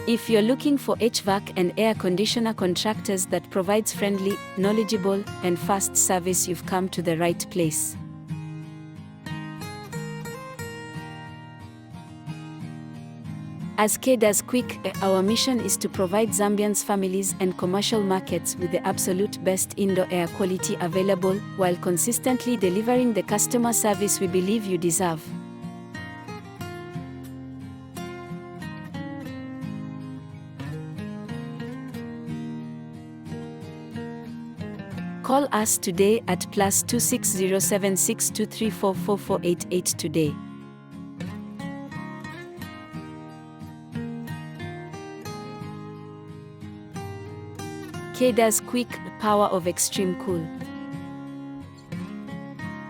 If you're looking for HVAC and air conditioner contractors that provides friendly, knowledgeable, and fast service, you've come to the right place. As Keda's Quick, our mission is to provide Zambians' families and commercial markets with the absolute best indoor air quality available, while consistently delivering the customer service we believe you deserve. Call us today at +2607623444488 today. Keda's Quick, power of extreme cool.